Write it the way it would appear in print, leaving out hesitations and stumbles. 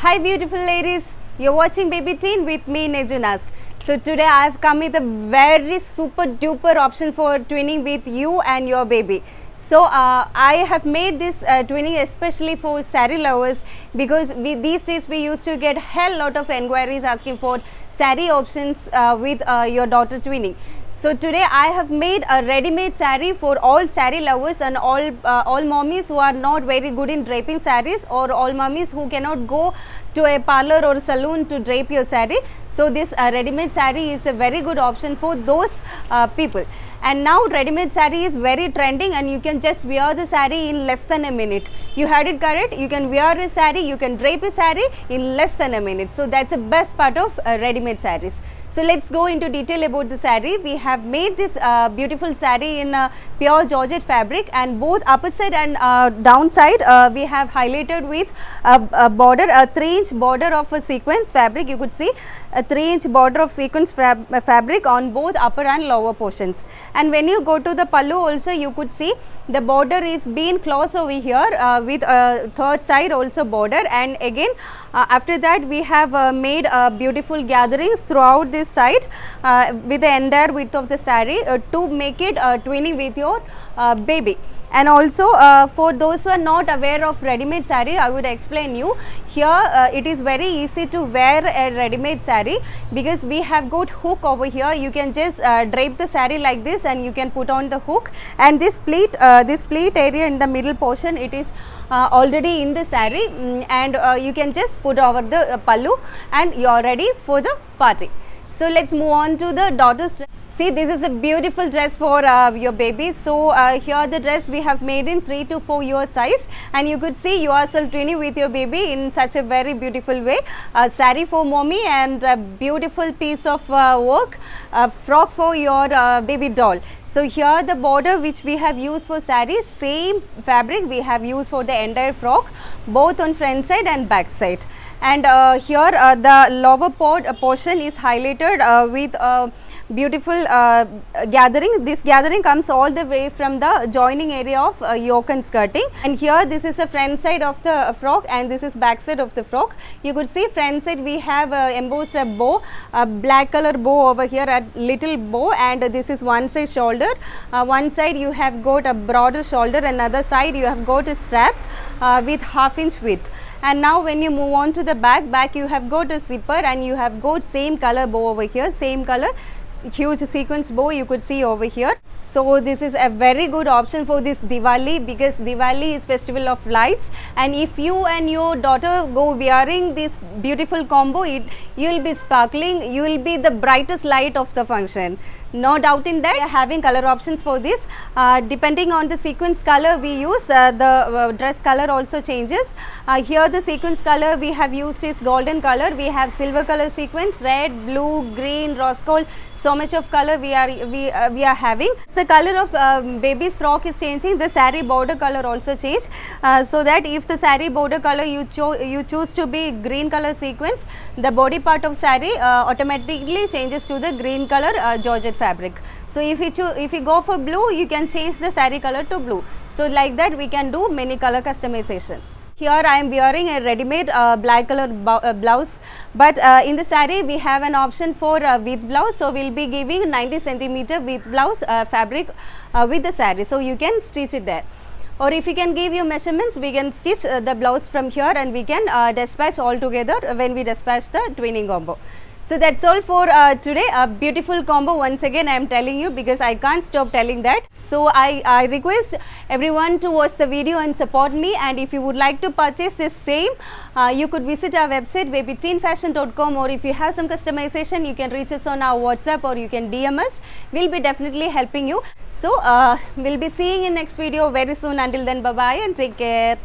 Hi beautiful ladies, you're watching Baby Teen with me Nejunas. So today I have come with a very super duper option for twinning with you and your baby. So I have made this twinning especially for saree lovers because these days we used to get hell lot of enquiries asking for saree options with your daughter twinning. So today I have made a ready-made saree for all saree lovers and all mommies who are not very good in draping sarees, or all mommies who cannot go to a parlor or salon to drape your saree. So this ready-made saree is a very good option for those people. And now ready-made saree is very trending and you can just wear the saree in less than a minute. You had it correct, you can wear a saree, you can drape a saree in less than a minute. So that's the best part of ready-made sarees. So let's go into detail about the saree. We have made this beautiful saree in pure georgette fabric, and both upper side and downside we have highlighted with a border, a 3-inch border of a sequence fabric. You could see a 3-inch border of sequence fabric on both upper and lower portions. And when you go to the pallu also, you could see the border is being closed over here with a third side also border, and again after that we have made beautiful gatherings throughout this side with the entire width of the saree to make it twinning with your baby. And also for those who are not aware of ready-made saree, I would explain you here. It is very easy to wear a ready-made saree because we have got hook over here. You can just drape the saree like this and you can put on the hook, and this pleat area in the middle portion, it is already in the saree, and you can just put over the pallu and you are ready for the party. So let's move on to the daughter's dress. See, this is a beautiful dress for your baby. So here the dress we have made in 3 to 4 year size, and you could see yourself twinning with your baby in such a very beautiful way. A saree for mommy and a beautiful piece of work, a frock for your baby doll. So here the border which we have used for saree, same fabric we have used for the entire frock, both on front side and back side. And here the lower portion is highlighted with beautiful gathering. This gathering comes all the way from the joining area of yoke and skirting, and here this is the front side of the frock and this is back side of the frock. You could see front side we have embossed a bow, a black color bow over here, a little bow, and this is one side shoulder. One side you have got a broader shoulder, another side you have got a strap with 1/2 inch width. And now when you move on to the back you have got a zipper, and you have got same color bow over here, same color huge sequence bow you could see over here. So this is a very good option for this Diwali, because Diwali is festival of lights, and if you and your daughter go wearing this beautiful combo, you will be sparkling, you will be the brightest light of the function. No doubt in that. We are having color options for this. Depending on the sequence color we use, the dress color also changes. Here the sequence color we have used is golden color. We have silver color sequence, red, blue, green, rose gold. So much of color we are having. The color of baby's frock is changing. The saree border color also change, so that if the saree border color you choose to be green color sequence, the body part of saree automatically changes to the green color georgette fabric. So if you go for blue, you can change the saree color to blue. So like that we can do many color customization. Here I am wearing a ready-made black color blouse, but in the saree we have an option for width blouse. So we will be giving 90 centimeter width blouse fabric with the saree, so you can stitch it there. Or if you can give your measurements, we can stitch the blouse from here and we can dispatch all together when we dispatch the twinning combo. So that's all for today. A beautiful combo, once again I am telling you, because I can't stop telling that. So I request everyone to watch the video and support me, and if you would like to purchase this same, you could visit our website babyteenfashion.com, or if you have some customization you can reach us on our WhatsApp or you can DM us. We'll be definitely helping you. So we'll be seeing in next video very soon. Until then, bye bye and take care.